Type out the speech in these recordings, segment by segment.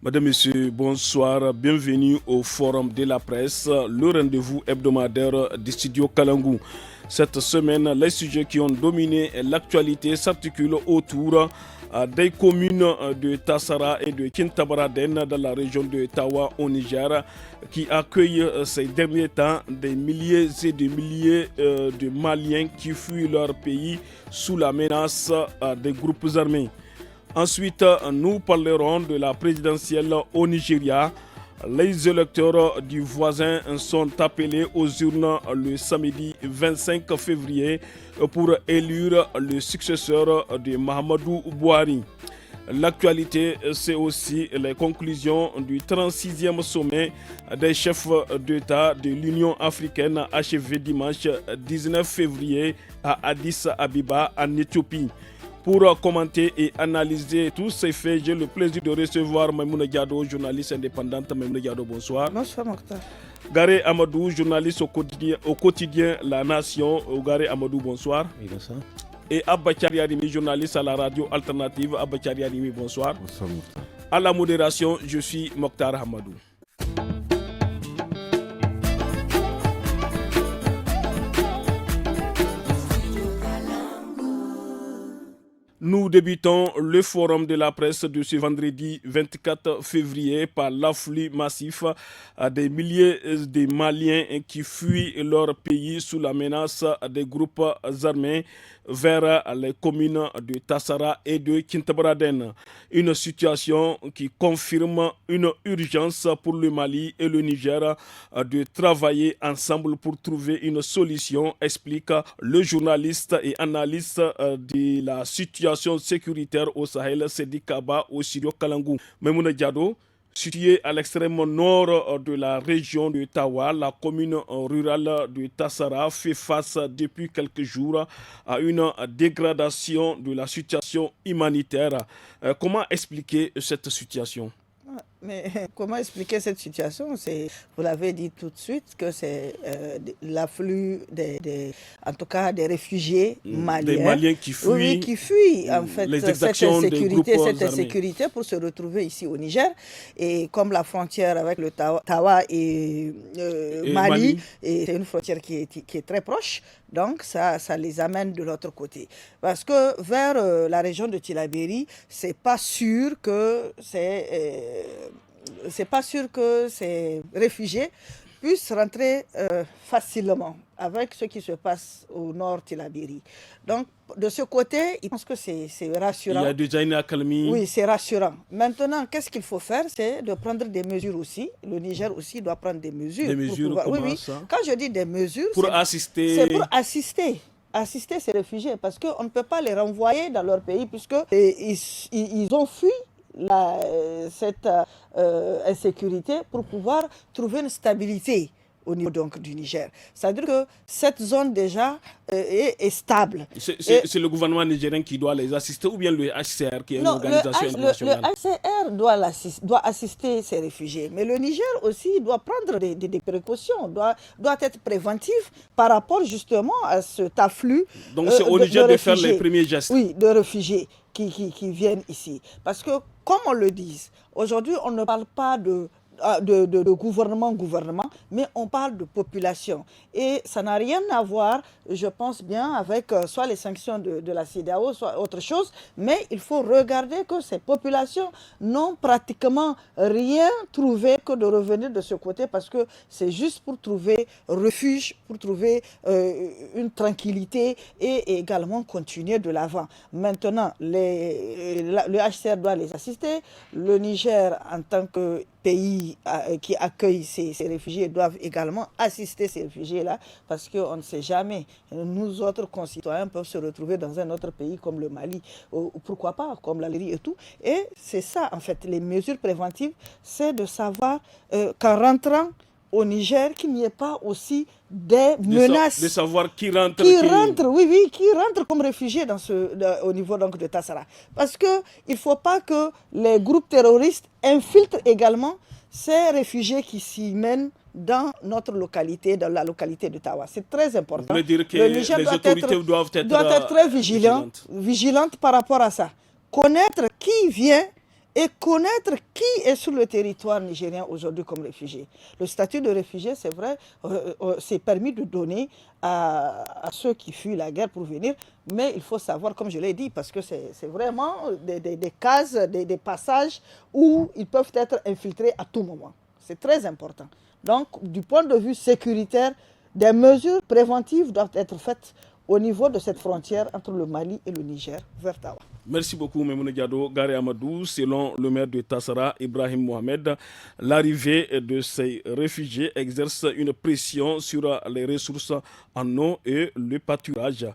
Madame, Messieurs, bonsoir. Bienvenue au Forum de la presse, le rendez-vous hebdomadaire du studio Kalangou. Cette semaine, les sujets qui ont dominé l'actualité s'articulent autour des communes de Tassara et de Kintabaraden dans la région de Tawa au Niger, qui accueillent ces derniers temps des milliers et des milliers de Maliens qui fuient leur pays sous la menace des groupes armés. Ensuite, nous parlerons de la présidentielle au Nigeria. Les électeurs du voisin sont appelés aux urnes le samedi 25 février pour élire le successeur de Mahamadou Bouhari. L'actualité, c'est aussi les conclusions du 36e sommet des chefs d'État de l'Union africaine achevé dimanche 19 février à Addis Abeba en Éthiopie. Pour commenter et analyser tous ces faits, j'ai le plaisir de recevoir Maimouna Diado, journaliste indépendante. Maimouna Diado, bonsoir. Bonsoir, Mokhtar. Garé Amadou, journaliste au quotidien La Nation. Garé Amadou, bonsoir. Oui, bonsoir. Et Abba Arimi, journaliste à la radio alternative. Abba Arimi, bonsoir. Bonsoir, Mokhtar. À la modération, je suis Mokhtar Hamadou. Nous débutons le forum de la presse de ce vendredi 24 février par l'afflux massif des milliers de Maliens qui fuient leur pays sous la menace des groupes armés vers les communes de Tassara et de Kintabaraden. Une situation qui confirme une urgence pour le Mali et le Niger de travailler ensemble pour trouver une solution, explique le journaliste et analyste de la situation sécuritaire au Sahel, Sedi Kaba, au studio Kalangou. Maimouna Diado, située à l'extrême nord de la région de Tawa, la commune rurale de Tassara fait face depuis quelques jours à une dégradation de la situation humanitaire. Comment expliquer cette situation ? Mais comment expliquer cette situation? Vous l'avez dit tout de suite, que c'est l'afflux en tout cas des réfugiés maliens. Des Maliens qui fuient, oui, qui fuient en fait cette insécurité pour se retrouver ici au Niger. Et comme la frontière avec le Tawa et Mali, c'est une frontière qui est très proche, donc ça les amène de l'autre côté. Parce que vers la région de Tillabéri, c'est pas sûr que ces réfugiés puissent rentrer facilement avec ce qui se passe au nord Tillabéri. Donc, de ce côté, je pense que c'est rassurant. Il y a déjà une accalmie. Oui, c'est rassurant. Maintenant, qu'est-ce qu'il faut faire? C'est de prendre des mesures aussi. Le Niger aussi doit prendre des mesures. Des mesures, comment ça? Quand je dis des mesures, c'est pour assister ces réfugiés, parce qu'on ne peut pas les renvoyer dans leur pays puisque ils ont fui cette insécurité pour pouvoir trouver une stabilité au niveau donc du Niger. C'est-à-dire que cette zone déjà est stable. C'est le gouvernement nigérien qui doit les assister ou bien le HCR qui est une organisation internationale? Le HCR doit assister ces réfugiés, mais le Niger aussi doit prendre des précautions, doit être préventif par rapport justement à cet afflux. Donc c'est au Niger de faire les premiers gestes. Oui, de réfugiés qui viennent ici. Parce que, comme on le dit, aujourd'hui on ne parle pas de gouvernement, mais on parle de population. Et ça n'a rien à voir, je pense bien, avec soit les sanctions de la CEDEAO, soit autre chose, mais il faut regarder que ces populations n'ont pratiquement rien trouvé que de revenir de ce côté, parce que c'est juste pour trouver refuge, pour trouver une tranquillité et également continuer de l'avant. Maintenant, le HCR doit les assister, le Niger en tant que pays qui accueillent ces réfugiés doivent également assister ces réfugiés-là, parce qu'on ne sait jamais. Nous autres concitoyens peuvent se retrouver dans un autre pays comme le Mali, ou pourquoi pas, comme l'Algérie et tout. Et c'est ça, en fait, les mesures préventives, c'est de savoir qu'en rentrant au Niger, qu'il n'y ait pas aussi des menaces. De savoir qui rentre. Qui rentre comme réfugiés au niveau donc, de Tassara. Parce qu'il ne faut pas que les groupes terroristes infiltrent également ces réfugiés qui s'y mènent dans notre localité, dans la localité de Tawa. C'est très important. Vous voulez dire que les autorités doivent être très vigilantes par rapport à ça. Connaître qui vient et connaître qui est sur le territoire nigérien aujourd'hui comme réfugié. Le statut de réfugié, c'est vrai, c'est permis de donner à ceux qui fuient la guerre pour venir, mais il faut savoir, comme je l'ai dit, parce que c'est vraiment des cases, des passages où ils peuvent être infiltrés à tout moment. C'est très important. Donc, du point de vue sécuritaire, des mesures préventives doivent être faites au niveau de cette frontière entre le Mali et le Niger, vers Tawa. Merci beaucoup, Memouna Diado. Gare Amadou, selon le maire de Tassara, Ibrahim Mohamed, l'arrivée de ces réfugiés exerce une pression sur les ressources en eau et le pâturage.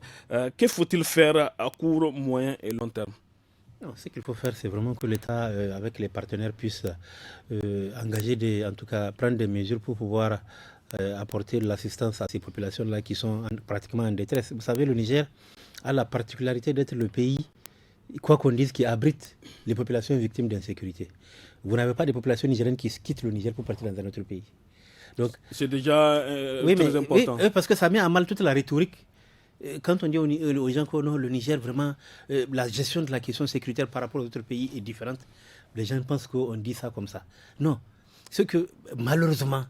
Que faut-il faire à court, moyen et long terme? Non, ce qu'il faut faire, c'est vraiment que l'État, avec les partenaires, puisse engager, en tout cas, prendre des mesures pour pouvoir apporter de l'assistance à ces populations-là qui sont pratiquement en détresse. Vous savez, le Niger a la particularité d'être le pays, quoi qu'on dise, qui abrite les populations victimes d'insécurité. Vous n'avez pas de populations nigériennes qui quittent le Niger pour partir dans un autre pays. Donc, c'est déjà très important. Oui, parce que ça met à mal toute la rhétorique. Quand on dit aux gens que non, le Niger, vraiment, la gestion de la question sécuritaire par rapport aux autres pays est différente, les gens pensent qu'on dit ça comme ça. Non, c'est que malheureusement,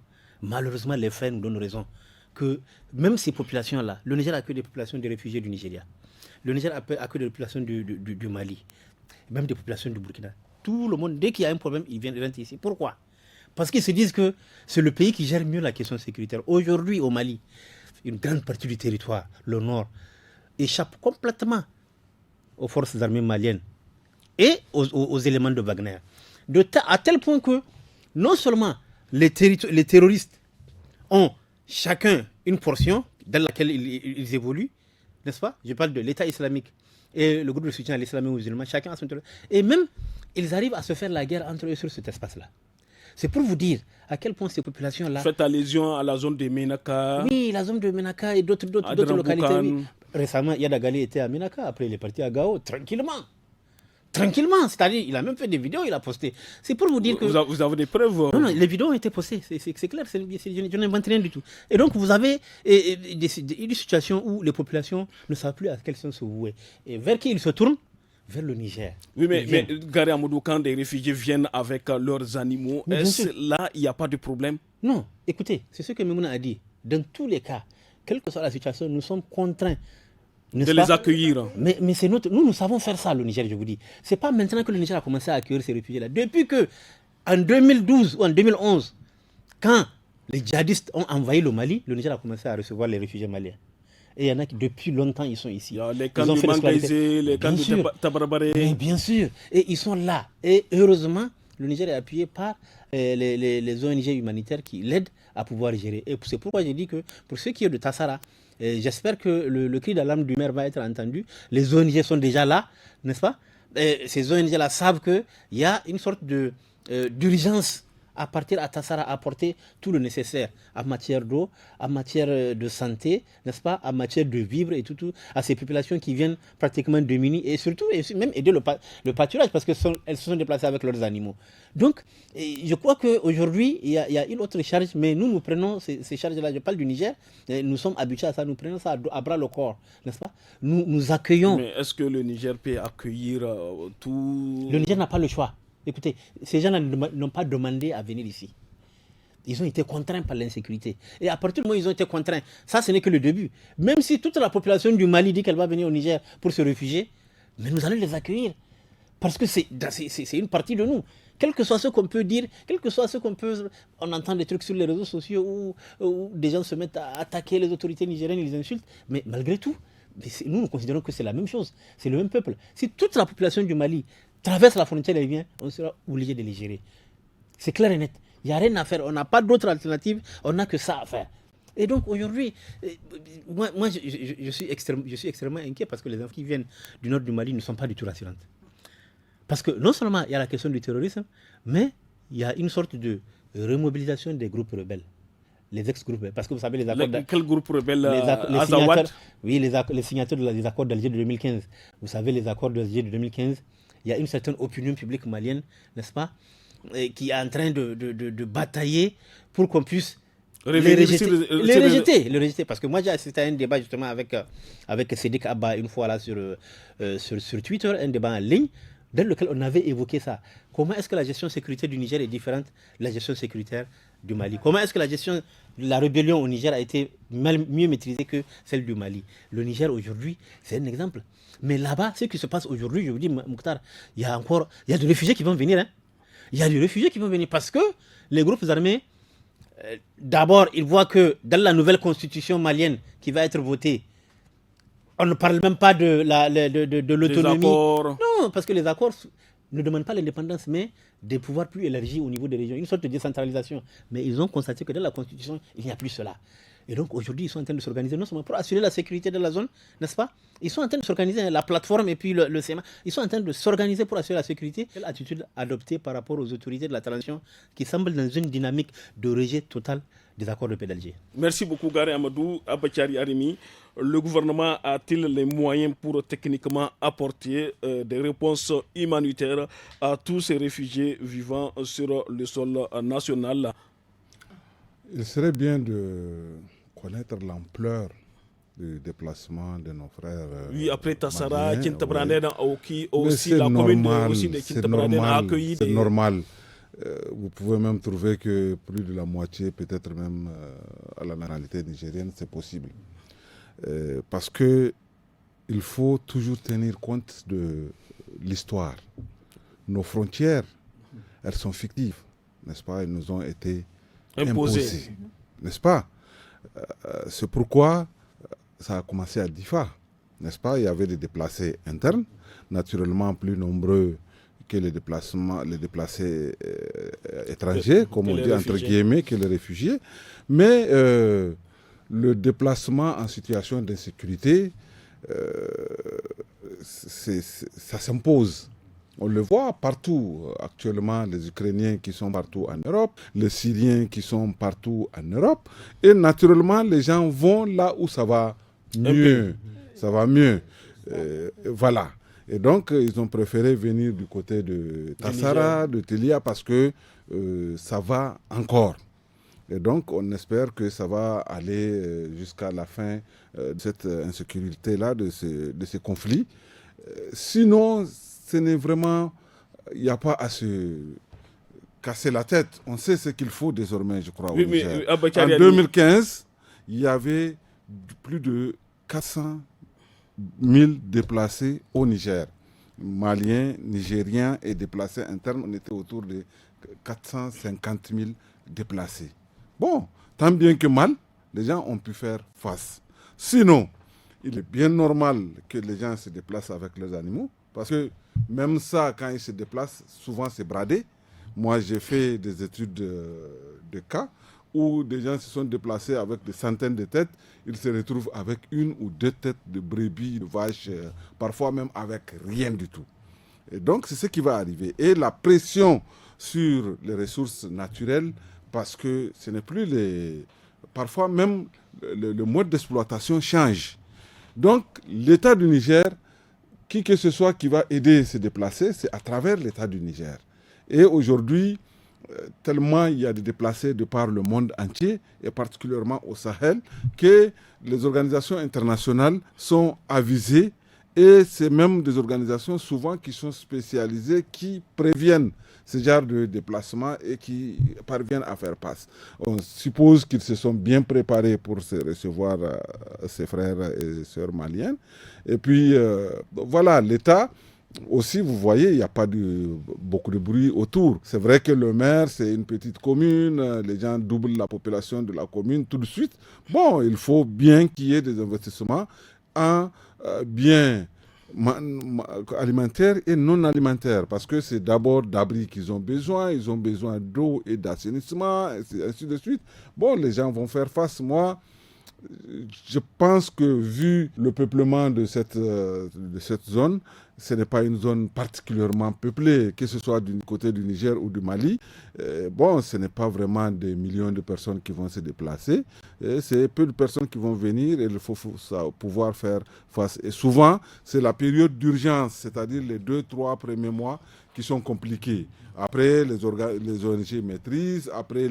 les faits nous donnent raison. Que même ces populations-là, le Niger accueille des populations de réfugiés du Nigeria. Le Niger accueille des populations du Mali, même des populations du Burkina. Tout le monde, dès qu'il y a un problème, ils viennent ici. Pourquoi? Parce qu'ils se disent que c'est le pays qui gère mieux la question sécuritaire. Aujourd'hui, au Mali, une grande partie du territoire, le nord, échappe complètement aux forces armées maliennes et aux éléments de Wagner. À tel point que non seulement les terroristes ont chacun une portion dans laquelle ils évoluent, n'est-ce pas? Je parle de l'État islamique et le groupe de soutien à l'islam et aux musulmans, chacun a son territoire. Et même, ils arrivent à se faire la guerre entre eux sur cet espace-là. C'est pour vous dire à quel point ces populations-là... Faites allusion à la zone de Ménaka. Oui, la zone de Ménaka et d'autres localités. Oui. Récemment, Yadagali était à Ménaka, après il est parti à Gao, tranquillement. Tranquillement, c'est-à-dire, il a même fait des vidéos, il a posté. C'est pour vous dire que... Vous avez des preuves? Non, les vidéos ont été postées, c'est clair, je n'invente rien du tout. Et donc, vous avez des situations où les populations ne savent plus à quel sens se vouer. Et vers qui ils se tournent? Vers le Niger. Oui, mais Gare Amadou, quand des réfugiés viennent avec leurs animaux, est-ce là, il n'y a pas de problème? Non, écoutez, c'est ce que Memouna a dit. Dans tous les cas, quelle que soit la situation, nous sommes contraints de les accueillir. Mais c'est nous savons faire ça, le Niger, je vous dis. Ce n'est pas maintenant que le Niger a commencé à accueillir ces réfugiés-là. Depuis que, en 2012 ou en 2011, quand les djihadistes ont envahi le Mali, le Niger a commencé à recevoir les réfugiés maliens. Et il y en a qui, depuis longtemps, ils sont ici. Les camps de Mangaïsé, les camps de Tabarabare. Mais bien sûr. Et ils sont là. Et heureusement, le Niger est appuyé par les ONG humanitaires qui l'aident à pouvoir gérer. Et c'est pourquoi j'ai dit que pour ceux qui sont de Tassara, j'espère que le cri d'alarme du maire va être entendu. Les ONG sont déjà là, n'est-ce pas? Et ces ONG-là savent qu'il y a une sorte d'urgence à partir à Tassara, à apporter tout le nécessaire en matière d'eau, en matière de santé, n'est-ce pas, en matière de vivre et tout, à ces populations qui viennent pratiquement démunies et surtout même aider le pâturage parce qu'elles se sont déplacées avec leurs animaux. Donc, je crois qu'aujourd'hui, il y a une autre charge, mais nous prenons ces charges-là, je parle du Niger, nous sommes habitués à ça, nous prenons ça à bras le corps, n'est-ce pas? Nous accueillons. Mais est-ce que le Niger peut accueillir tout... Le Niger n'a pas le choix. Écoutez, ces gens-là n'ont pas demandé à venir ici. Ils ont été contraints par l'insécurité. Et à partir du moment où ils ont été contraints, ça ce n'est que le début. Même si toute la population du Mali dit qu'elle va venir au Niger pour se réfugier, mais nous allons les accueillir. Parce que c'est une partie de nous. Quel que soit ce qu'on peut dire, quel que soit ce qu'on peut... On entend des trucs sur les réseaux sociaux où des gens se mettent à attaquer les autorités nigériennes, ils les insultent. Mais malgré tout, nous considérons que c'est la même chose. C'est le même peuple. Si toute la population du Mali traverse la frontière et vient, on sera obligé de les gérer. C'est clair et net. Il n'y a rien à faire. On n'a pas d'autre alternative. On n'a que ça à faire. Et donc aujourd'hui, moi je suis extrêmement inquiet parce que les enfants qui viennent du nord du Mali ne sont pas du tout rassurantes. Parce que non seulement il y a la question du terrorisme, mais il y a une sorte de remobilisation des groupes rebelles. Les ex-groupes, parce que vous savez les accords... Quel groupe rebelle? Les signataires, oui, les signataires des accords d'Alger de 2015. Vous savez, les accords d'Alger de 2015, il y a une certaine opinion publique malienne, n'est-ce pas, qui est en train de batailler pour qu'on puisse les rejeter. Parce que moi, j'ai assisté à un débat justement avec Sédik Abba une fois là sur Twitter, un débat en ligne, dans lequel on avait évoqué ça. Comment est-ce que la gestion sécuritaire du Niger est différente de la gestion sécuritaire du Mali? Comment est-ce que la gestion de la rébellion au Niger a été mieux maîtrisée que celle du Mali? Le Niger aujourd'hui, c'est un exemple. Mais là-bas, ce qui se passe aujourd'hui, je vous dis, Mokhtar, il y a des réfugiés qui vont venir. Hein. Il y a des réfugiés qui vont venir parce que les groupes armés, d'abord, ils voient que dans la nouvelle constitution malienne qui va être votée, on ne parle même pas de l'autonomie. Non, parce que les accords ne demandent pas l'indépendance, mais des pouvoirs plus élargis au niveau des régions, une sorte de décentralisation. Mais ils ont constaté que dans la Constitution, il n'y a plus cela. Et donc aujourd'hui, ils sont en train de s'organiser, non seulement pour assurer la sécurité de la zone, n'est-ce pas? Ils sont en train de s'organiser, la plateforme et puis le SEMA, ils sont en train de s'organiser pour assurer la sécurité. Quelle attitude adoptée par rapport aux autorités de la transition qui semblent dans une dynamique de rejet total des accords de paix d'Alger? Merci beaucoup, Gary Amadou. Abachari Arimi, le gouvernement a-t-il les moyens pour techniquement apporter des réponses humanitaires à tous ces réfugiés vivant sur le sol national? Il serait bien de connaître l'ampleur du déplacement de nos frères. Oui, après Tassara, maliens, Kintabranen, oui. aussi la commune aussi de Kintabranen a accueilli C'est normal. Vous pouvez même trouver que plus de la moitié, peut-être même à la nationalité nigérienne, c'est possible. Parce que il faut toujours tenir compte de l'histoire. Nos frontières, elles sont fictives, n'est-ce pas? Elles nous ont été imposées, n'est-ce pas? C'est pourquoi ça a commencé à Difa, n'est-ce pas? Il y avait des déplacés internes, naturellement plus nombreux que les déplacés étrangers, comme on dit entre guillemets, que les réfugiés. Mais le déplacement en situation d'insécurité, ça s'impose. On le voit partout actuellement, les Ukrainiens qui sont partout en Europe, les Syriens qui sont partout en Europe. Et naturellement, les gens vont là où ça va mieux. Ça va mieux. Voilà. Et donc, ils ont préféré venir du côté de Tassara, de Télia, parce que ça va encore. Et donc, on espère que ça va aller jusqu'à la fin de cette insécurité-là, de ces conflits. Sinon, ce n'est vraiment... Il n'y a pas à se casser la tête. On sait ce qu'il faut désormais, je crois, au Niger. En 2015, il y avait plus de 400 000 déplacés au Niger. Maliens, Nigériens et déplacés internes, on était autour de 450 000 déplacés. Bon, tant bien que mal, les gens ont pu faire face. Sinon, il est bien normal que les gens se déplacent avec leurs animaux, parce que même ça, quand ils se déplacent, souvent c'est bradé. Moi, j'ai fait des études de cas où des gens se sont déplacés avec des centaines de têtes. Ils se retrouvent avec une ou deux têtes de brebis, de vaches, parfois même avec rien du tout. Et donc, c'est ce qui va arriver. Et la pression sur les ressources naturelles, parce que ce n'est plus les... Parfois même, le mode d'exploitation change. Donc, l'État du Niger, qui que ce soit qui va aider se déplacer, c'est à travers l'État du Niger. Et aujourd'hui, tellement il y a des déplacés de par le monde entier, et particulièrement au Sahel, que les organisations internationales sont avisées, et c'est même des organisations souvent qui sont spécialisées, qui préviennent ce genre de déplacement et qui parviennent à faire face. On suppose qu'ils se sont bien préparés pour recevoir ses frères et sœurs maliennes. Et puis, voilà, l'État... Aussi, vous voyez, il n'y a pas beaucoup de bruit autour. C'est vrai que le maire, c'est une petite commune, les gens doublent la population de la commune tout de suite. Bon, il faut bien qu'il y ait des investissements en biens alimentaires et non alimentaires, parce que c'est d'abord d'abri qu'ils ont besoin d'eau et d'assainissement, ainsi de suite. Bon, les gens vont faire face. Moi, je pense que vu le peuplement de cette zone, ce n'est pas une zone particulièrement peuplée, que ce soit du côté du Niger ou du Mali. Bon, ce n'est pas vraiment des millions de personnes qui vont se déplacer. C'est peu de personnes qui vont venir et il faut pouvoir faire face. Et souvent, c'est la période d'urgence, c'est-à-dire les 2-3 premiers mois qui sont compliqués. Après, les ONG maîtrisent, après,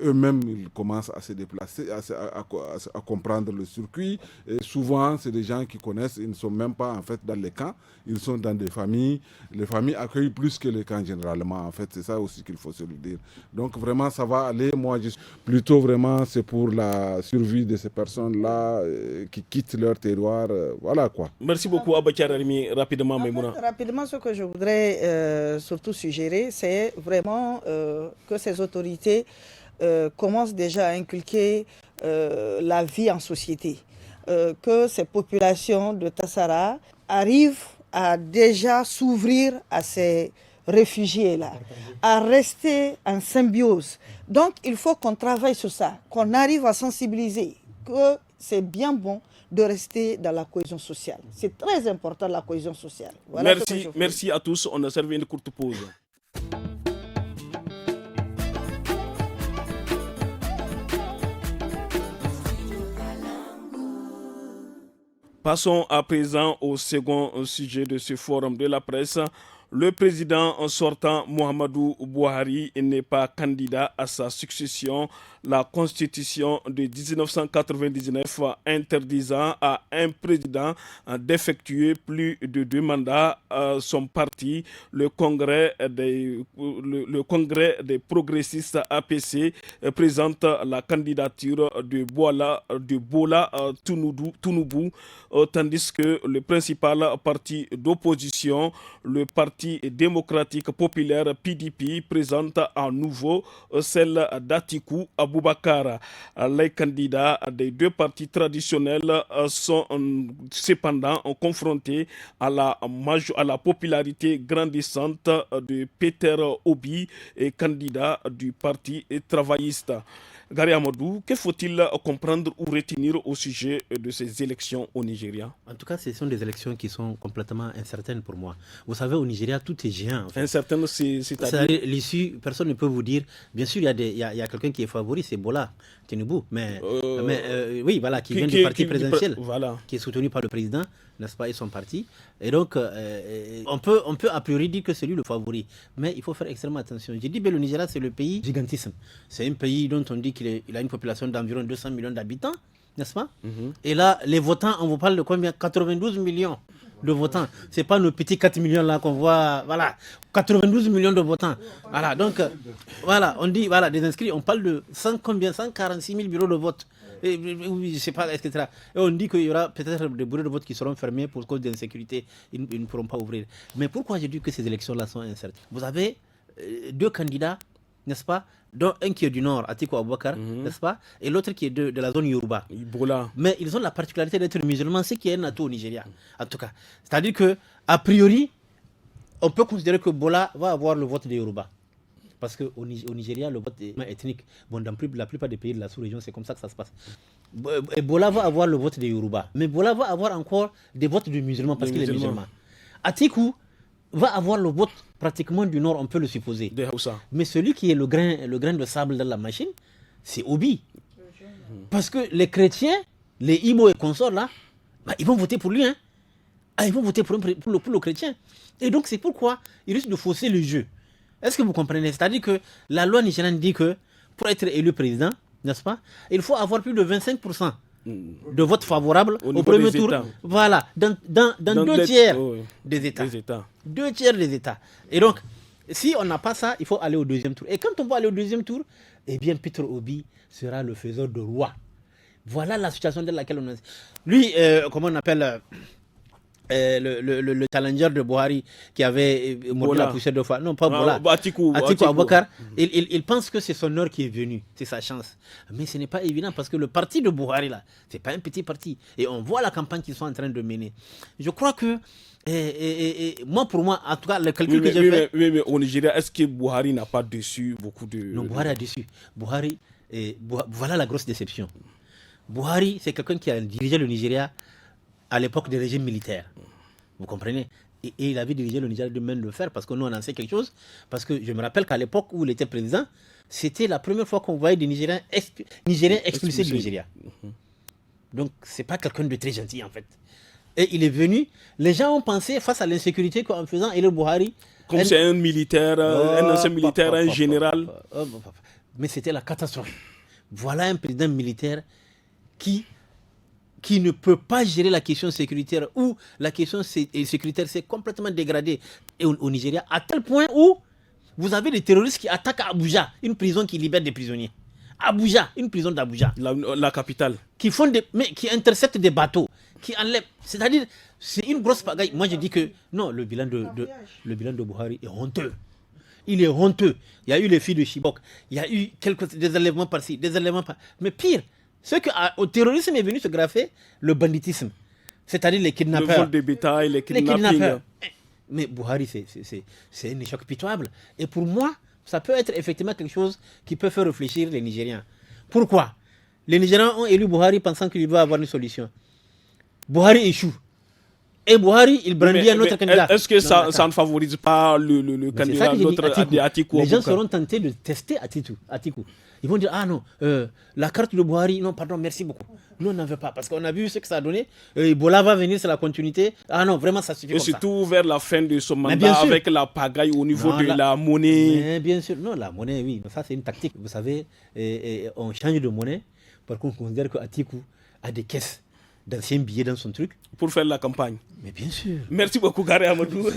eux-mêmes, ils commencent à se déplacer, à comprendre le circuit. Et souvent, c'est des gens qui connaissent, ils ne sont même pas en fait dans les camps. ils sont dans des familles. Les familles accueillent plus que les camps généralement. En fait, c'est ça aussi qu'il faut se le dire. Donc vraiment, ça va aller. Moi, plutôt vraiment, c'est pour la survie de ces personnes-là qui quittent leur terroir. Voilà quoi. Merci beaucoup, Abakar Arimi. Rapidement, Maïmouna. Rapidement, ce que je voudrais surtout suggérer, c'est vraiment que ces autorités commencent déjà à inculquer la vie en société. Que ces populations de Tassara arrivent à déjà s'ouvrir à ces réfugiés-là, à rester en symbiose. Donc, il faut qu'on travaille sur ça, qu'on arrive à sensibiliser, que c'est bien bon de rester dans la cohésion sociale. C'est très important, la cohésion sociale. Voilà merci à tous. On a servi une courte pause. Passons à présent au second sujet de ce forum de la presse. Le président sortant Muhammadu Buhari n'est pas candidat à sa succession. La constitution de 1999 interdisant à un président d'effectuer plus de 2 mandats son parti, le congrès des progressistes APC présente la candidature de Bola Tinubu, tandis que le principal parti d'opposition, le Parti démocratique populaire PDP, présente à nouveau celle d'Atiku Abubakar. Les candidats des 2 partis traditionnels sont cependant confrontés à la popularité grandissante de Peter Obi, candidat du Parti travailliste. Gary Amadou, que faut-il comprendre ou retenir au sujet de ces élections au Nigeria? En tout cas, ce sont des élections qui sont complètement incertaines pour moi. Vous savez, au Nigeria, tout est géant. En fait. Incertaine, c'est-à-dire l'issue, personne ne peut vous dire. Bien sûr, il y a quelqu'un qui est favori, c'est Bola Tinubu, oui, voilà, qui vient du parti présidentiel, voilà, qui est soutenu par le président, n'est-ce pas, et son parti. Et donc, on peut a priori dire que c'est lui le favori, mais il faut faire extrêmement attention. J'ai dit, le Nigeria, c'est le pays gigantisme. C'est un pays dont on dit qu'il a une population d'environ 200 millions d'habitants, n'est-ce pas? Et là, les votants, on vous parle de combien? 92 millions de votants. Ce n'est pas nos petits 4 millions là qu'on voit. Voilà, 92 millions de votants. Voilà, donc, voilà, on dit, voilà, des inscrits, on parle de 146 000 bureaux de vote. Et, je ne sais pas, etc. Et on dit qu'il y aura peut-être des bureaux de vote qui seront fermés pour cause d'insécurité. Ils ne pourront pas ouvrir. Mais pourquoi j'ai dit que ces élections-là sont incertaines? Vous avez 2 candidats, n'est-ce pas, dont un qui est du nord, Atiku Abubakar, n'est-ce pas, et l'autre qui est de la zone Yoruba. Mais ils ont la particularité d'être musulmans, ce qui est un atout au Nigeria, en tout cas. C'est-à-dire que, a priori, on peut considérer que Bola va avoir le vote des Yoruba. Parce qu'au Nigeria, le vote est ethnique. Bon, dans la plupart des pays de la sous-région, c'est comme ça que ça se passe. Et Bola va avoir le vote des Yoruba. Mais Bola va avoir encore des votes de musulmans parce qu'il est musulman. Atiku va avoir le vote pratiquement du nord, on peut le supposer. Mais celui qui est le grain de sable dans la machine, c'est Obi. Parce que les chrétiens, les Imo et consorts là, ils vont voter pour lui. Hein. Ils vont voter pour le chrétien. Et donc c'est pourquoi il risque de fausser le jeu. Est-ce que vous comprenez? C'est-à-dire que la loi nigériane dit que pour être élu président, n'est-ce pas, il faut avoir plus de 25% de votes favorables au premier tour. Voilà, dans 2 tiers des États. 2 tiers des États. Et donc, si on n'a pas ça, il faut aller au 2e tour. Et quand on va aller au 2e tour, eh bien, Peter Obi sera le faiseur de roi. Voilà la situation dans laquelle on est. Lui, comment on appelle le challenger de Buhari qui avait mordu la poussière 2 fois. Non, pas Bola. Atiku Abubakar. Il pense que c'est son heure qui est venue. C'est sa chance. Mais ce n'est pas évident parce que le parti de Buhari, là, ce n'est pas un petit parti. Et on voit la campagne qu'ils sont en train de mener. Je crois que, pour moi, en tout cas, le calcul que j'ai fait... Mais au Nigeria, est-ce que Buhari n'a pas déçu beaucoup de... Non, Buhari a déçu. Voilà la grosse déception. Buhari, c'est quelqu'un qui a dirigé le Nigeria à l'époque des régimes militaires. Vous comprenez? Et il avait dirigé le Nigeria de main de fer parce que nous on en sait quelque chose. Parce que je me rappelle qu'à l'époque où il était président, c'était la première fois qu'on voyait des Nigériens expulsés du Nigeria. Donc c'est pas quelqu'un de très gentil en fait. Et il est venu, les gens ont pensé face à l'insécurité qu'en faisant élire Buhari... Comme c'est un militaire, un ancien militaire, un général. Mais c'était la catastrophe. Voilà un président militaire qui qui ne peut pas gérer la question sécuritaire, où la question sécuritaire s'est complètement dégradée au Nigeria, à tel point où vous avez des terroristes qui attaquent Abuja, une prison qui libère des prisonniers. Abuja, une prison d'Abuja. La capitale. Qui interceptent des bateaux, qui enlèvent. C'est-à-dire, c'est une grosse pagaille. Moi, je dis que non, le bilan de Buhari est honteux. Il est honteux. Il y a eu les filles de Chibok, il y a eu des enlèvements par-ci, des enlèvements par... Mais pire, au terrorisme est venu se graffer le banditisme. C'est-à-dire les kidnappeurs. Le vol de bétail, les kidnappings. Mais Buhari, c'est un échec pitoyable. Et pour moi, ça peut être effectivement quelque chose qui peut faire réfléchir les Nigériens. Pourquoi? Les Nigériens ont élu Buhari pensant qu'il doit avoir une solution. Buhari échoue. Et Buhari, il brandit un autre candidat. Est-ce que ça ne favorise pas le candidat, notre Atiku? Les gens seront tentés de tester Atiku. Ils vont dire, ah non, la carte de Buhari, non, pardon, merci beaucoup. Nous, on n'en veut pas, parce qu'on a vu ce que ça a donné. Ebola va venir, c'est la continuité. Ah non, vraiment, ça suffit. Et surtout vers la fin de ce mandat, avec la pagaille au niveau de la monnaie. Mais bien sûr, non, la monnaie, oui, ça c'est une tactique. Vous savez, on change de monnaie, par contre, on considère qu'Atiku a des caisses d'anciens billets dans son truc. Pour faire la campagne. Mais bien sûr. Merci beaucoup, Gare Amadou.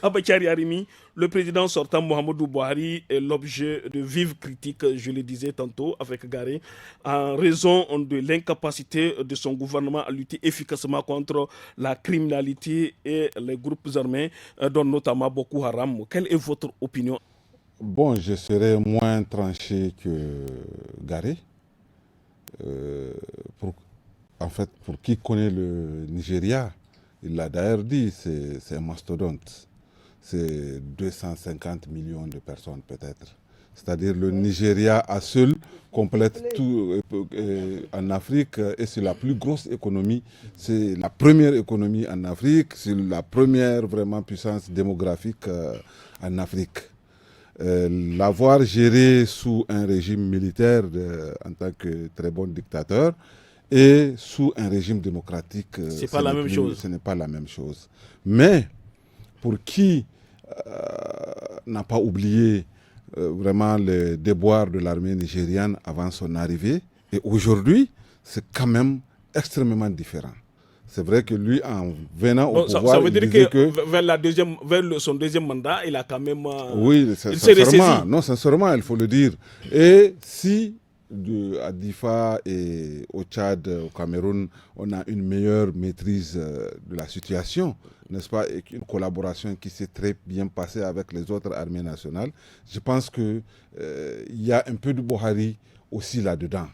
Abakari Arimi, le président sortant Mohamedou Buhari est l'objet de vives critiques, je le disais tantôt avec Gare, en raison de l'incapacité de son gouvernement à lutter efficacement contre la criminalité et les groupes armés, dont notamment Boko Haram. Quelle est votre opinion? Bon, je serais moins tranché que Gare. Pour qui connaît le Nigeria, il l'a d'ailleurs dit, c'est un mastodonte. C'est 250 millions de personnes peut-être. C'est-à-dire le Nigeria à seul complète tout en Afrique et c'est la plus grosse économie. C'est la première économie en Afrique, c'est la première vraiment puissance démographique en Afrique. L'avoir géré sous un régime militaire en tant que très bon dictateur, et sous un régime démocratique, ce n'est pas la même chose. Mais pour qui n'a pas oublié vraiment les déboires de l'armée nigériane avant son arrivée, et aujourd'hui, c'est quand même extrêmement différent. C'est vrai que lui, en venant au pouvoir, ça veut dire que vers son deuxième mandat, il a quand même... oui, sincèrement, il faut le dire. Et si... à Difa et au Tchad, au Cameroun, on a une meilleure maîtrise de la situation, n'est-ce pas, et une collaboration qui s'est très bien passée avec les autres armées nationales. Je pense qu'il y a un peu de Buhari aussi là-dedans.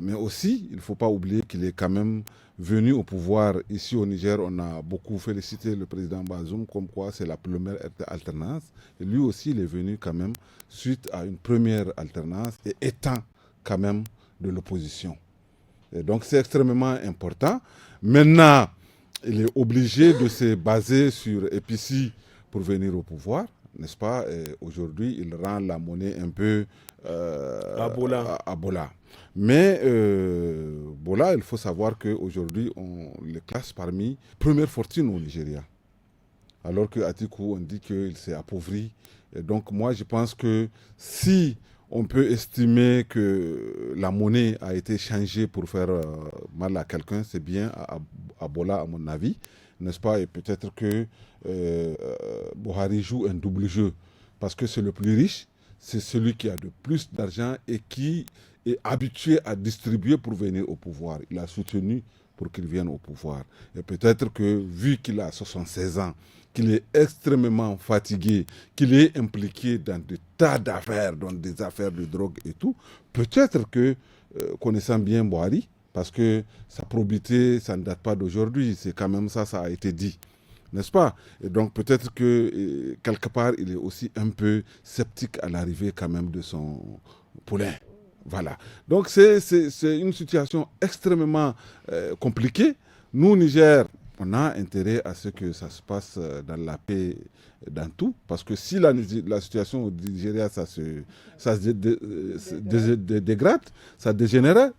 Mais aussi, il ne faut pas oublier qu'il est quand même venu au pouvoir. Ici au Niger, on a beaucoup félicité le président Bazoum, comme quoi c'est la première alternance. Et lui aussi, il est venu quand même suite à une première alternance et étant quand même de l'opposition. Et donc c'est extrêmement important. Maintenant, il est obligé de se baser sur EPICI pour venir au pouvoir, n'est-ce pas? Et aujourd'hui, il rend la monnaie un peu à Bola. Mais Bola, il faut savoir qu'aujourd'hui, on les classe parmi première fortune au Nigeria. Alors que Atiku, on dit qu'il s'est appauvri. Et donc moi, je pense que si on peut estimer que la monnaie a été changée pour faire mal à quelqu'un, c'est bien à Bola, à mon avis, n'est-ce pas? Et peut-être que Buhari joue un double jeu, parce que c'est le plus riche, c'est celui qui a le plus d'argent et qui est habitué à distribuer pour venir au pouvoir. Il a soutenu pour qu'il vienne au pouvoir. Et peut-être que, vu qu'il a 76 ans, qu'il est extrêmement fatigué, qu'il est impliqué dans des tas d'affaires, dans des affaires de drogue et tout, peut-être que, connaissant bien Buhari, parce que sa probité, ça ne date pas d'aujourd'hui, c'est quand même ça a été dit, n'est-ce pas? Et donc peut-être que, quelque part, il est aussi un peu sceptique à l'arrivée quand même de son poulain. Voilà. Donc c'est une situation extrêmement compliquée. Nous, au Niger, on a intérêt à ce que ça se passe dans la paix, dans tout, parce que si la situation au Nigeria, ça se dégrade, ça dégénère,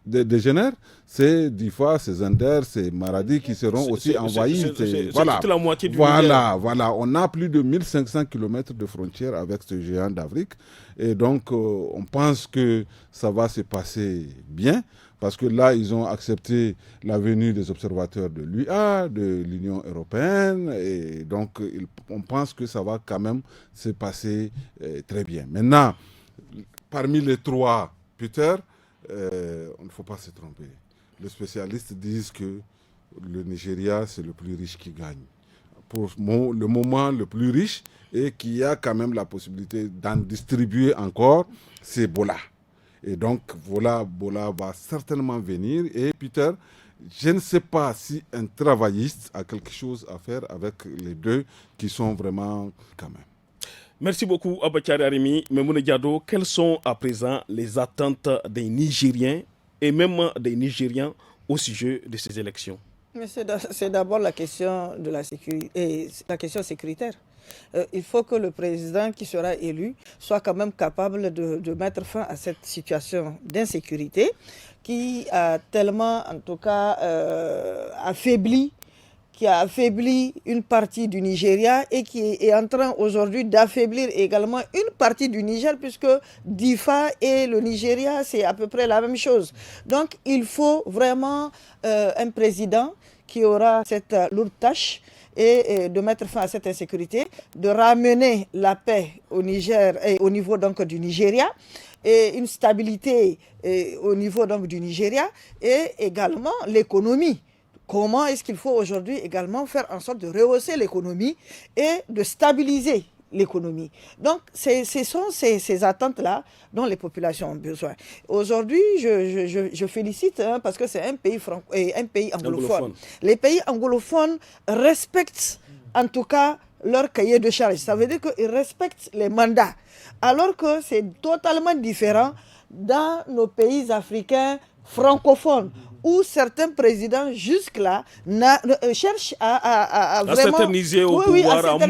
c'est Difa, c'est Zender, c'est Maradi qui seront aussi envahis. Voilà. Toute la moitié du Niger. Voilà. On a plus de 1500 km de frontières avec ce géant d'Afrique. Et donc, on pense que ça va se passer bien. Parce que là, ils ont accepté la venue des observateurs de l'UA, de l'Union européenne, et donc on pense que ça va quand même se passer très bien. Maintenant, parmi les trois, Peter, il ne faut pas se tromper. Les spécialistes disent que le Nigeria, c'est le plus riche qui gagne. Pour le moment le plus riche et qui a quand même la possibilité d'en distribuer encore, c'est Bola. Et donc, Bola va certainement venir. Et Peter, je ne sais pas si un travailliste a quelque chose à faire avec les deux qui sont vraiment quand même. Merci beaucoup, Abakari Arimi. Memoune Diado, quelles sont à présent les attentes des Nigériens et même des Nigérians au sujet de ces élections? Mais c'est d'abord la question de la sécurité, la question sécuritaire. Il faut que le président qui sera élu soit quand même capable de mettre fin à cette situation d'insécurité qui a tellement, en tout cas, affaibli une partie du Nigeria et qui est en train aujourd'hui d'affaiblir également une partie du Niger, puisque Difa et le Nigeria, c'est à peu près la même chose. Donc, il faut vraiment un président qui aura cette lourde tâche et de mettre fin à cette insécurité, de ramener la paix au Niger et au niveau donc du Nigeria, et une stabilité au niveau donc du Nigeria, et également l'économie. Comment est-ce qu'il faut aujourd'hui également faire en sorte de rehausser l'économie et de stabiliser l'économie. Donc, ce sont ces attentes-là dont les populations ont besoin. Aujourd'hui, je félicite parce que c'est un pays anglophone. Les pays anglophones respectent en tout cas leur cahier de charge. Ça veut dire qu'ils respectent les mandats. Alors que c'est totalement différent dans nos pays africains francophones, où certains présidents jusque-là cherchent à vraiment s'éterniser au pouvoir, à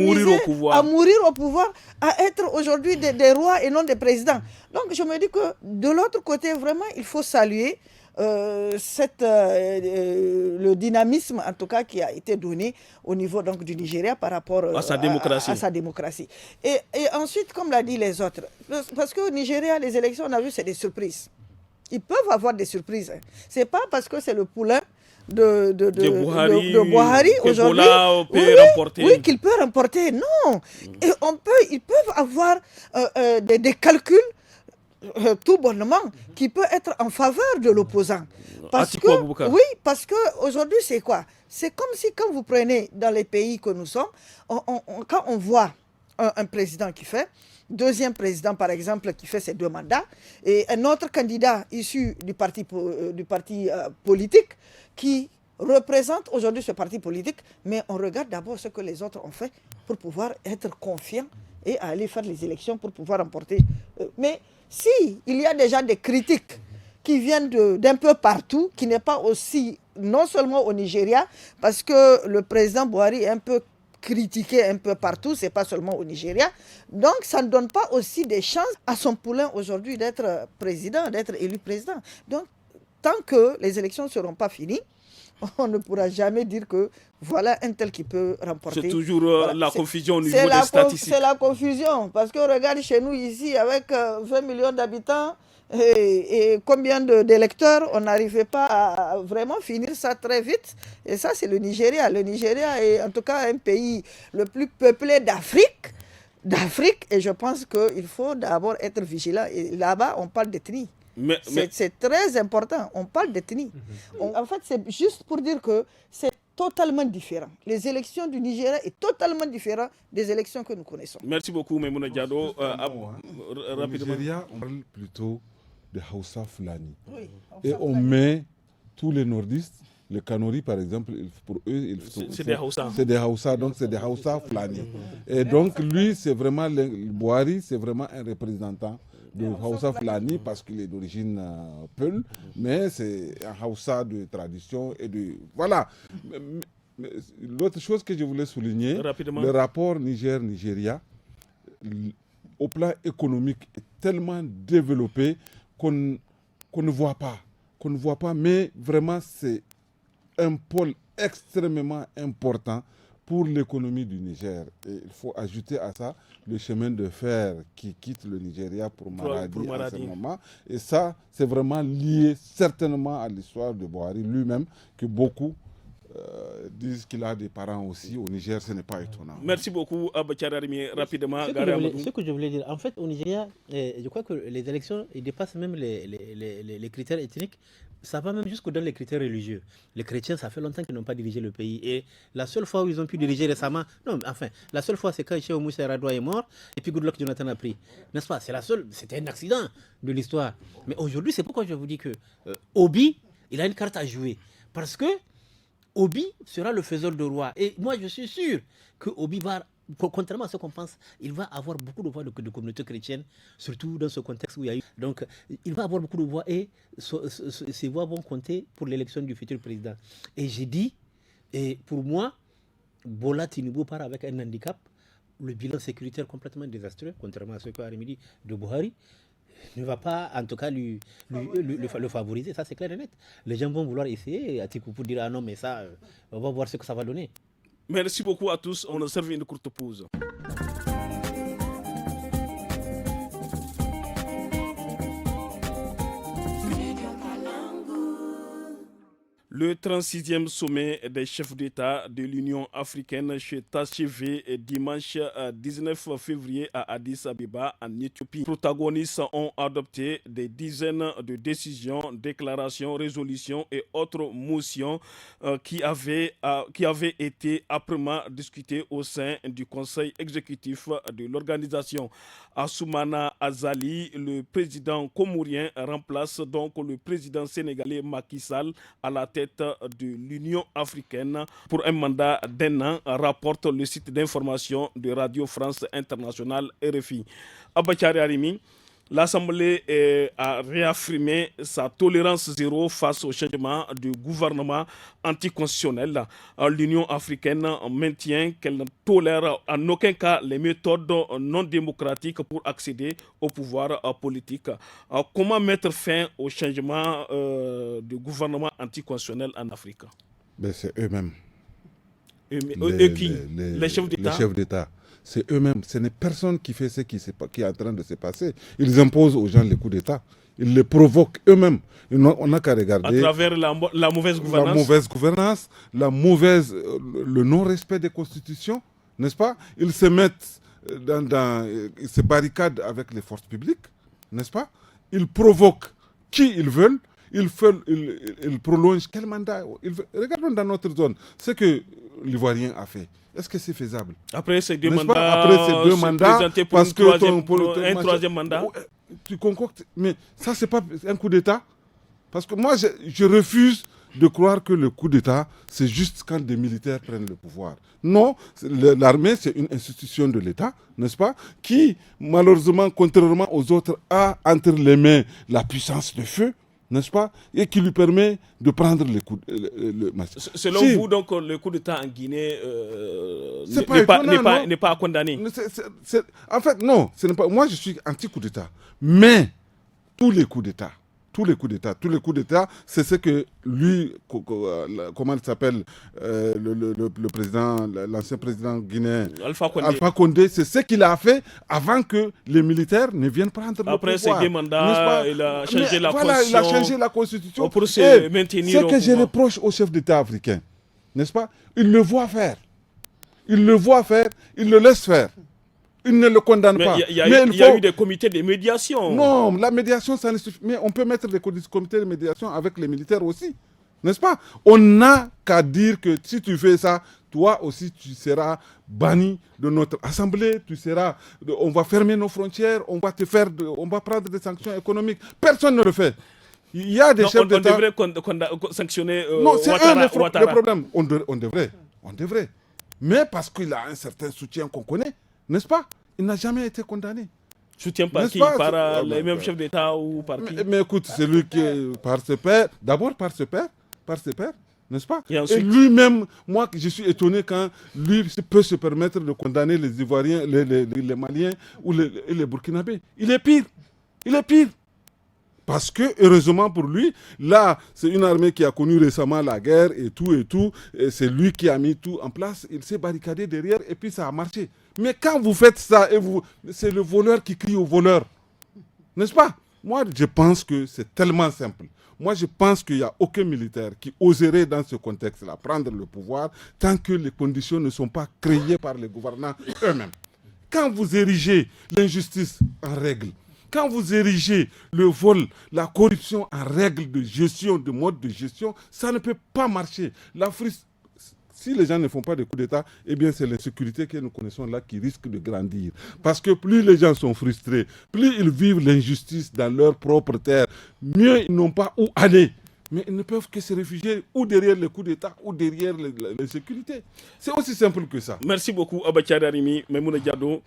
mourir au pouvoir, à être aujourd'hui des rois et non des présidents. Donc je me dis que de l'autre côté, vraiment, il faut saluer le dynamisme en tout cas qui a été donné au niveau donc, du Nigeria par rapport à sa démocratie. Et ensuite, comme l'a dit les autres, parce qu'au Nigeria, les élections, on a vu, c'est des surprises. Ils peuvent avoir des surprises. Ce n'est pas parce que c'est le poulain de Buhari aujourd'hui qu'il peut remporter. Non. Et ils peuvent avoir des calculs tout bonnement qui peut être en faveur de l'opposant. Parce que aujourd'hui, c'est quoi? C'est comme si quand vous prenez dans les pays que nous sommes, quand on voit un président qui fait, deuxième président, par exemple, qui fait ses 2 mandats, et un autre candidat issu du parti politique qui représente aujourd'hui ce parti politique, mais on regarde d'abord ce que les autres ont fait pour pouvoir être confiants et aller faire les élections pour pouvoir remporter. Mais si il y a déjà des critiques qui viennent d'un peu partout, qui n'est pas aussi, non seulement au Nigeria, parce que le président Buhari est un peu critiqué un peu partout, c'est pas seulement au Nigeria. Donc, ça ne donne pas aussi des chances à son poulain aujourd'hui d'être président, d'être élu président. Donc, tant que les élections ne seront pas finies, on ne pourra jamais dire que voilà un tel qui peut remporter. C'est toujours la confusion au niveau des statistiques. C'est la confusion, parce que regarde chez nous ici, avec 20 millions d'habitants, et combien d'électeurs, on n'arrivait pas à vraiment finir ça très vite. Et ça, c'est le Nigeria. Le Nigeria est en tout cas un pays le plus peuplé d'Afrique. Et je pense qu'il faut d'abord être vigilant. Et là-bas, on parle d'ethnie. C'est très important. On parle d'ethnie. En fait, c'est juste pour dire que c'est totalement différent. Les élections du Nigeria sont totalement différentes des élections que nous connaissons. Merci beaucoup, Memouna Diado. Au Nigeria, on parle plutôt de Hausa Fulani. Oui, et on met tous les nordistes, les Kanuri par exemple, pour eux, c'est des Hausa. C'est des Hausa, donc c'est des Hausa Fulani. Et donc lui, c'est vraiment, Buhari, c'est vraiment un représentant de Hausa Fulani parce qu'il est d'origine Peul, mais c'est un Hausa de tradition et de... Voilà. L'autre chose que je voulais souligner, le rapport Niger-Nigeria, au plan économique, est tellement développé qu'on ne voit pas, mais vraiment c'est un pôle extrêmement important pour l'économie du Niger. Et il faut ajouter à ça le chemin de fer qui quitte le Nigeria pour Maradi en ce moment. Et ça, c'est vraiment lié certainement à l'histoire de Buhari lui-même, que beaucoup disent qu'il a des parents aussi. Au Niger, ce n'est pas étonnant. Merci beaucoup, Abachar Arimi. Rapidement, ce que je voulais dire, en fait, au Nigeria, je crois que les élections dépassent même les critères ethniques. Ça va même jusqu'au dans les critères religieux. Les chrétiens, ça fait longtemps qu'ils n'ont pas dirigé le pays. Et la seule fois où ils ont pu diriger récemment, la seule fois, c'est quand Cheikh Moussa Radoua est mort et puis Goodluck Jonathan a pris. N'est-ce pas? C'est la seule, c'était un accident de l'histoire. Mais aujourd'hui, c'est pourquoi je vous dis que Obi, il a une carte à jouer. Parce que Obi sera le faiseur de roi. Et moi, je suis sûr que Obi va, contrairement à ce qu'on pense, il va avoir beaucoup de voix de communautés chrétiennes, surtout dans ce contexte où il y a eu. Donc, il va avoir beaucoup de voix et ces voix vont compter pour l'élection du futur président. Et j'ai dit, et pour moi, Bola Tinubu part avec un handicap, le bilan sécuritaire complètement désastreux, contrairement à ce que Arimi dit de Buhari, ne va pas en tout cas le favoriser, ça c'est clair et net. Les gens vont vouloir essayer, Atikou pour dire ah non mais ça, on va voir ce que ça va donner. Merci beaucoup à tous, on a servi une courte pause. Le 36e sommet des chefs d'État de l'Union africaine s'est achevé dimanche 19 février à Addis Abeba en Éthiopie. Les protagonistes ont adopté des dizaines de décisions, déclarations, résolutions et autres motions qui avaient été âprement discutées au sein du conseil exécutif de l'organisation. Assoumana Azali, le président comorien, remplace donc le président sénégalais Macky Sall à la tête de l'Union africaine pour un mandat d'1 an, rapporte le site d'information de Radio France Internationale RFI. Abachari Arimi, l'Assemblée a réaffirmé sa tolérance zéro face au changement de gouvernement anticonstitutionnel. L'Union africaine maintient qu'elle ne tolère en aucun cas les méthodes non démocratiques pour accéder au pouvoir politique. Comment mettre fin au changement de gouvernement anticonstitutionnel en Afrique? C'est eux-mêmes. Les chefs d'État. Les chefs d'État. C'est eux-mêmes. Ce n'est personne qui fait ce qui est en train de se passer. Ils imposent aux gens les coups d'État. Ils les provoquent eux-mêmes. On n'a qu'à regarder. À travers la mauvaise gouvernance. La mauvaise gouvernance, le non-respect des constitutions, n'est-ce pas? Ils se mettent ils se barricadent avec les forces publiques, n'est-ce pas? Ils provoquent qui ils veulent. Ils prolongent quel mandat? Regardons dans notre zone ce que l'Ivoirien a fait. Est-ce que c'est faisable? Après ces deux mandats, parce que un troisième mandat. Tu concoctes, mais ça c'est pas un coup d'État. Parce que moi je refuse de croire que le coup d'État c'est juste quand des militaires prennent le pouvoir. Non, l'armée c'est une institution de l'État, n'est-ce pas? Qui malheureusement, contrairement aux autres, a entre les mains la puissance de feu, n'est-ce pas? Et qui lui permet de prendre les coups. Selon vous, donc, le coup d'État en Guinée n'est pas à condamner. En fait, non. Moi, je suis anti-coup d'État. Mais tous les coups d'État, c'est ce que lui, comment il s'appelle, le président, l'ancien président guinéen, Alpha Condé, c'est ce qu'il a fait avant que les militaires ne viennent prendre le pouvoir. Après ces deux mandats, il a changé la constitution. Il a changé la constitution. Pour se maintenir ce que je reproche aux chefs d'État africains, n'est-ce pas? Ils le voient faire. Ils le laissent faire. Ils ne le condamnent pas. Il y a eu des comités de médiation. Non, la médiation, ça ne suffit. Mais on peut mettre des comités de médiation avec les militaires aussi. N'est-ce pas? On n'a qu'à dire que si tu fais ça, toi aussi, tu seras banni de notre assemblée. On va fermer nos frontières. On va prendre des sanctions économiques. Personne ne le fait. Il y a des chefs d'État. On devrait sanctionner non, c'est Ouattara. Le problème. On devrait. Mais parce qu'il a un certain soutien qu'on connaît. N'est-ce pas? Il n'a jamais été condamné. Soutien par qui? Par les mêmes chefs d'État ou par qui? Mais écoute, c'est lui qui est par ses pairs. D'abord par ses pairs, n'est-ce pas? Et lui-même, moi, je suis étonné quand lui peut se permettre de condamner les Ivoiriens, les Maliens ou les Burkinabés. Il est pire. Parce que, heureusement pour lui, là, c'est une armée qui a connu récemment la guerre et tout, et c'est lui qui a mis tout en place, il s'est barricadé derrière et puis ça a marché. Mais quand vous faites ça, c'est le voleur qui crie au voleur, n'est-ce pas? Moi, je pense que c'est tellement simple. Moi, je pense qu'il n'y a aucun militaire qui oserait, dans ce contexte-là, prendre le pouvoir tant que les conditions ne sont pas créées par les gouvernants eux-mêmes. Quand vous érigez l'injustice en règle, quand vous érigez le vol, la corruption en règle de gestion, de mode de gestion, ça ne peut pas marcher. Si les gens ne font pas de coup d'État, eh bien c'est l'insécurité que nous connaissons là qui risque de grandir. Parce que plus les gens sont frustrés, plus ils vivent l'injustice dans leur propre terre, mieux ils n'ont pas où aller. Mais ils ne peuvent que se réfugier ou derrière le coup d'État ou derrière l'insécurité. C'est aussi simple que ça. Merci beaucoup, Abachar Arimi, Memouna Diado.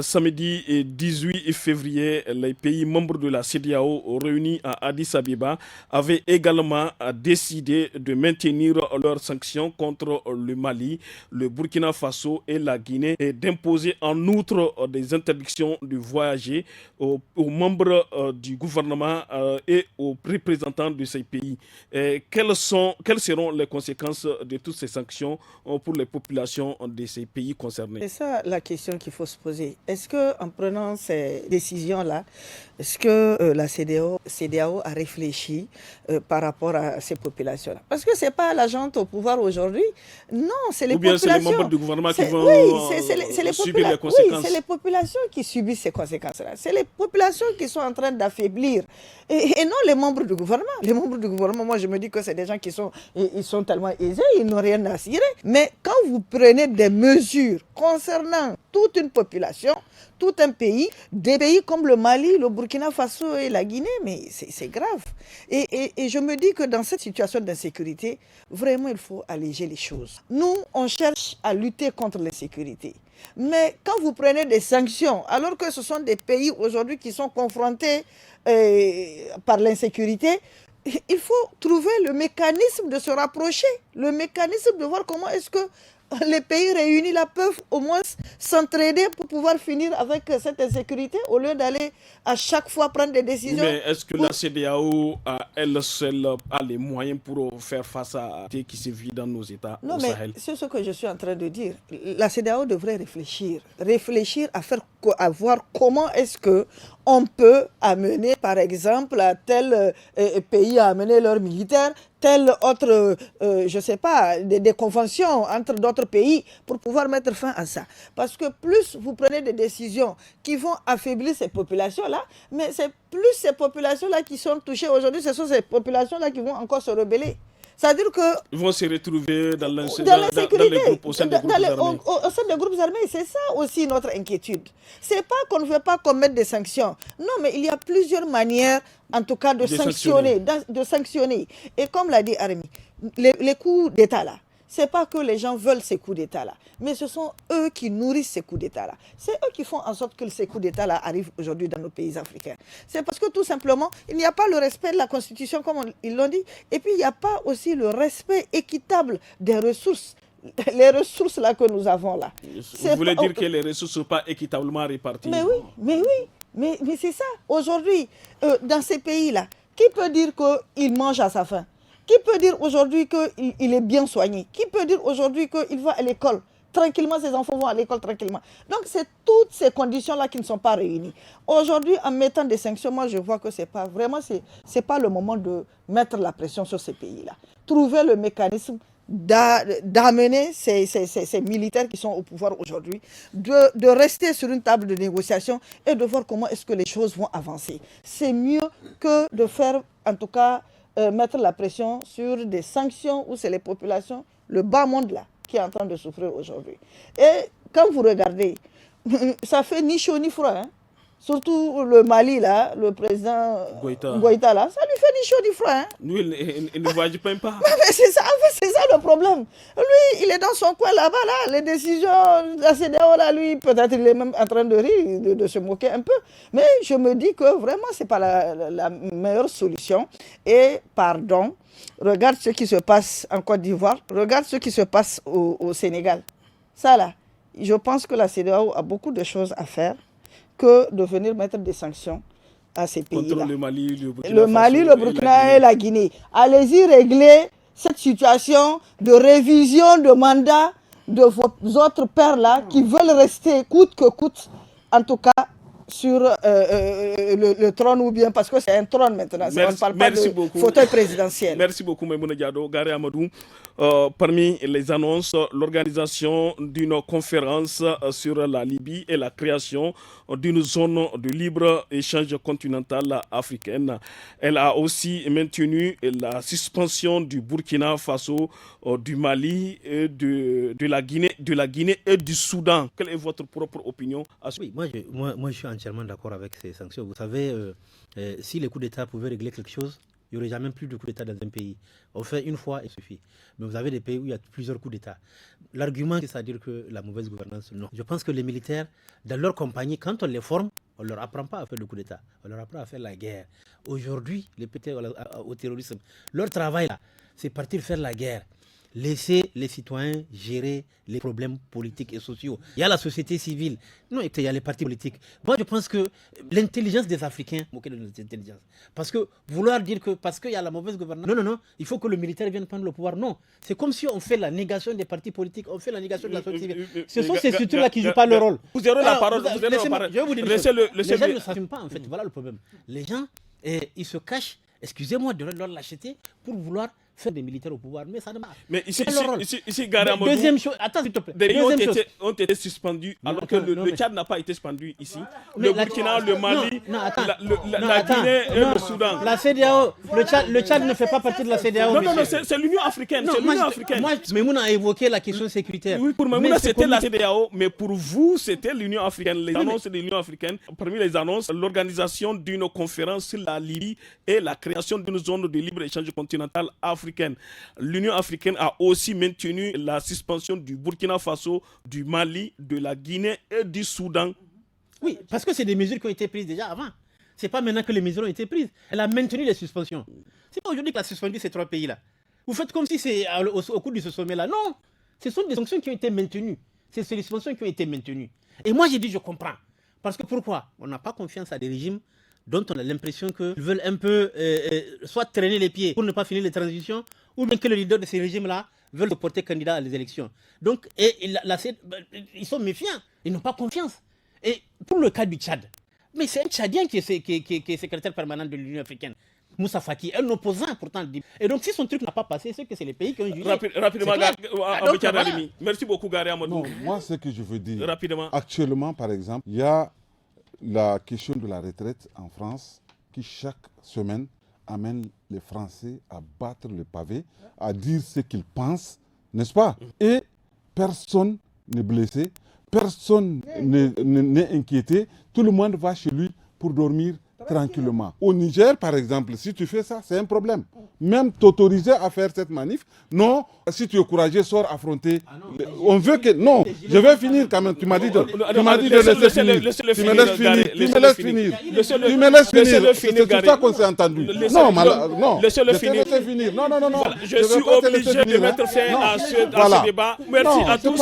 Samedi 18 février, les pays membres de la CEDEAO réunis à Addis Abeba avaient également décidé de maintenir leurs sanctions contre le Mali, le Burkina Faso et la Guinée et d'imposer en outre des interdictions de voyager aux membres du gouvernement et aux représentants de ces pays. Quelles seront les conséquences de toutes ces sanctions pour les populations de ces pays concernés? C'est ça la question qu'il faut se poser. Est-ce qu'en prenant ces décisions-là, est-ce que la CEDEAO a réfléchi par rapport à ces populations-là? Parce que ce n'est pas la junte au pouvoir aujourd'hui. Non, c'est les populations. Ou bien c'est les membres du gouvernement qui vont subir les conséquences. Oui, c'est les populations qui subissent ces conséquences-là. C'est les populations qui sont en train d'affaiblir. Et non les membres du gouvernement. Les membres du gouvernement, moi je me dis que c'est des gens qui sont tellement aisés, ils n'ont rien à cirer. Mais quand vous prenez des mesures concernant toute une population, tout un pays, des pays comme le Mali, le Burkina Faso et la Guinée, mais c'est grave. Et je me dis que dans cette situation d'insécurité, vraiment il faut alléger les choses. Nous, on cherche à lutter contre l'insécurité. Mais quand vous prenez des sanctions, alors que ce sont des pays aujourd'hui qui sont confrontés par l'insécurité, il faut trouver le mécanisme de se rapprocher, le mécanisme de voir comment est-ce que les pays réunis là peuvent au moins s'entraider pour pouvoir finir avec cette insécurité au lieu d'aller à chaque fois prendre des décisions. Mais est-ce que la CEDEAO, elle seule, a les moyens pour faire face à ce qui se vit dans nos États au Sahel? C'est ce que je suis en train de dire. La CEDEAO devrait réfléchir à voir comment est-ce que on peut amener, par exemple, à tel pays à amener leurs militaires, tel autre, je ne sais pas, des conventions entre d'autres pays pour pouvoir mettre fin à ça. Parce que plus vous prenez des décisions qui vont affaiblir ces populations-là, mais c'est plus ces populations-là qui sont touchées aujourd'hui, ce sont ces populations-là qui vont encore se rebeller. C'est-à-dire que... Ils vont se retrouver dans les groupes, au sein des groupes armés. Au sein des groupes armés, c'est ça aussi notre inquiétude. C'est pas qu'on ne veut pas commettre des sanctions. Non, mais il y a plusieurs manières, en tout cas, de sanctionner. Et comme l'a dit Armi, les coups d'État là, c'est pas que les gens veulent ces coups d'État-là, mais ce sont eux qui nourrissent ces coups d'État-là. C'est eux qui font en sorte que ces coups d'État-là arrivent aujourd'hui dans nos pays africains. C'est parce que tout simplement, il n'y a pas le respect de la Constitution, comme ils l'ont dit, et puis il n'y a pas aussi le respect équitable des ressources. Les ressources là que nous avons là. Vous voulez dire que les ressources ne sont pas équitablement réparties? Mais c'est ça. Aujourd'hui, dans ces pays-là, qui peut dire qu'il mange à sa faim? Qui peut dire aujourd'hui qu'il est bien soigné? Qui peut dire aujourd'hui qu'il va à l'école tranquillement, ses enfants vont à l'école tranquillement? Donc, c'est toutes ces conditions-là qui ne sont pas réunies. Aujourd'hui, en mettant des sanctions, moi, je vois que c'est pas le moment de mettre la pression sur ces pays-là. Trouver le mécanisme d'amener ces militaires qui sont au pouvoir aujourd'hui, de rester sur une table de négociation et de voir comment est-ce que les choses vont avancer. C'est mieux que de faire, en tout cas, mettre la pression sur des sanctions où c'est les populations, le bas monde là, qui est en train de souffrir aujourd'hui. Et quand vous regardez, ça fait ni chaud ni froid. Hein. Surtout le Mali là, le président Goïta là, ça lui fait ni chaud ni froid. Hein. Lui, il ne voyage même pas. Mais c'est ça, en fait, c'est ça le problème. Lui, il est dans son coin là-bas, là, les décisions de la CEDEAO là, lui, peut-être il est même en train de rire, de se moquer un peu. Mais je me dis que vraiment, ce n'est pas la meilleure solution. Et pardon, regarde ce qui se passe en Côte d'Ivoire, regarde ce qui se passe au Sénégal. Ça là, je pense que la CEDEAO a beaucoup de choses à faire que de venir mettre des sanctions à ces pays-là. Contre le Mali, le Burkina Le Mali, Faso le Burkina et la Guinée. Allez-y régler cette situation de révision de mandat de vos autres pairs-là qui veulent rester coûte que coûte, en tout cas, sur le trône, ou bien parce que c'est un trône maintenant. On ne parle pas de fauteuil présidentiel. Merci beaucoup, Maïmouna Diado. Gary Amadou, parmi les annonces, l'organisation d'une conférence sur la Libye et la création d'une zone de libre-échange continentale africaine. Elle a aussi maintenu la suspension du Burkina Faso, du Mali, et de la Guinée et du Soudan. Quelle est votre propre opinion à ce... Oui, moi je suis entièrement d'accord avec ces sanctions. Vous savez, si les coups d'État pouvaient régler quelque chose, il n'y aurait jamais plus de coups d'État dans un pays. On fait une fois et il suffit. Mais vous avez des pays où il y a plusieurs coups d'État. L'argument, c'est-à-dire que la mauvaise gouvernance, non. Je pense que les militaires, dans leur compagnie, quand on les forme, on ne leur apprend pas à faire le coup d'État. On leur apprend à faire la guerre. Aujourd'hui, les pétés au terrorisme, leur travail, là, c'est partir faire la guerre. Laisser les citoyens gérer les problèmes politiques et sociaux. Il y a la société civile. Non, il y a les partis politiques. Moi, je pense que l'intelligence des Africains, moquer de notre intelligence. Parce que vouloir dire que parce qu'il y a la mauvaise gouvernance, non, il faut que le militaire vienne prendre le pouvoir. Non, c'est comme si on fait la négation des partis politiques, on fait la négation de la société civile. Ce sont ces structures-là qui ne jouent pas leur rôle. Vous aurez la parole. Je vais vous dire, les gens ne s'assument pas, en fait. Voilà le problème. Les gens, ils se cachent, excusez-moi de leur lâcheté, pour vouloir faire des militaires au pouvoir, mais ça ne marche. Mais ici Gary Amadou, deuxième chose, attends s'il te plaît. Des pays ont été suspendus, alors que le Tchad n'a pas été suspendu ici. Le Burkina, le Mali, la Guinée et le Soudan. La CEDEAO, le Tchad ne fait pas partie de la CEDEAO. Non, c'est l'Union africaine. Moi, Maïmouna a évoqué la question sécuritaire. Oui, pour Maïmouna, c'était la CEDEAO, mais pour vous, c'était l'Union africaine. Les annonces de l'Union africaine, parmi les annonces, l'organisation d'une conférence sur la Libye et la création d'une zone de libre-échange continentale africaine. L'Union africaine a aussi maintenu la suspension du Burkina Faso, du Mali, de la Guinée et du Soudan. Oui, parce que c'est des mesures qui ont été prises déjà avant. Ce n'est pas maintenant que les mesures ont été prises. Elle a maintenu les suspensions. C'est pas aujourd'hui qu'elle a suspendu ces trois pays-là. Vous faites comme si c'est au cours de ce sommet-là. Non, ce sont des sanctions qui ont été maintenues. C'est des suspensions qui ont été maintenues. Et moi, j'ai dit, je comprends. Parce que pourquoi? On n'a pas confiance à des régimes dont on a l'impression qu'ils veulent un peu soit traîner les pieds pour ne pas finir les transitions, ou bien que le leader de ces régimes-là veulent se porter candidat à les élections. Donc, ils sont méfiants, ils n'ont pas confiance. Et pour le cas du Tchad, mais c'est un Tchadien qui est secrétaire permanent de l'Union africaine. Moussa Faki, un opposant pourtant. Et donc si son truc n'a pas passé, c'est que c'est les pays qui ont jugé. Rapidement, merci beaucoup Gary Amadou. Non, moi ce que je veux dire, rapidement. Actuellement par exemple, il y a la question de la retraite en France qui chaque semaine amène les Français à battre le pavé, à dire ce qu'ils pensent, n'est-ce pas? Et personne n'est blessé, personne n'est inquiété, tout le monde va chez lui pour dormir tranquillement. Au Niger, par exemple, si tu fais ça, c'est un problème. Même t'autoriser à faire cette manif, non, si tu es courageux, sors affronter. On veut que... Non, je vais finir quand même. Tu m'as dit de laisser finir. Tu me laisses finir. Tu me laisses finir. C'est tout ça qu'on s'est entendu. Non, laissez-le finir. Non. Je suis obligé de mettre fin à ce débat. Merci à tous.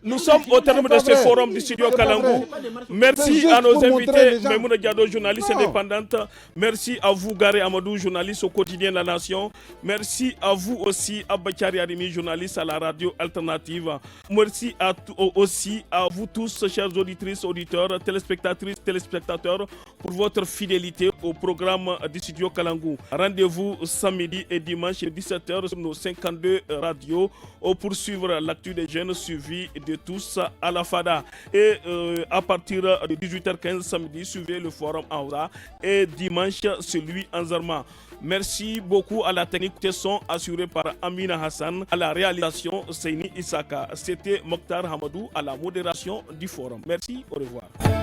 Nous sommes au terme de ce forum du studio Kalangou. Merci à nos invités, Maïmouna Diado, journaliste indépendante. Merci à vous, Gary Amadou, journaliste au quotidien La Nation. Merci à vous aussi, Abakari Arimi, journaliste à la radio alternative. Merci aussi à vous tous, chers auditrices, auditeurs, téléspectatrices, téléspectateurs, pour votre fidélité au programme du studio Kalangou. Rendez-vous samedi et dimanche 17h sur nos 52 radios pour suivre l'actu des jeunes suivi de tous à la FADA. Et à partir de 18h15 samedi, suivez le forum en Aura. Et dimanche, celui en Zarma. Merci beaucoup à la technique de son assurée par Amina Hassan, à la réalisation Seini Isaka. C'était Mokhtar Hamadou à la modération du forum. Merci, au revoir.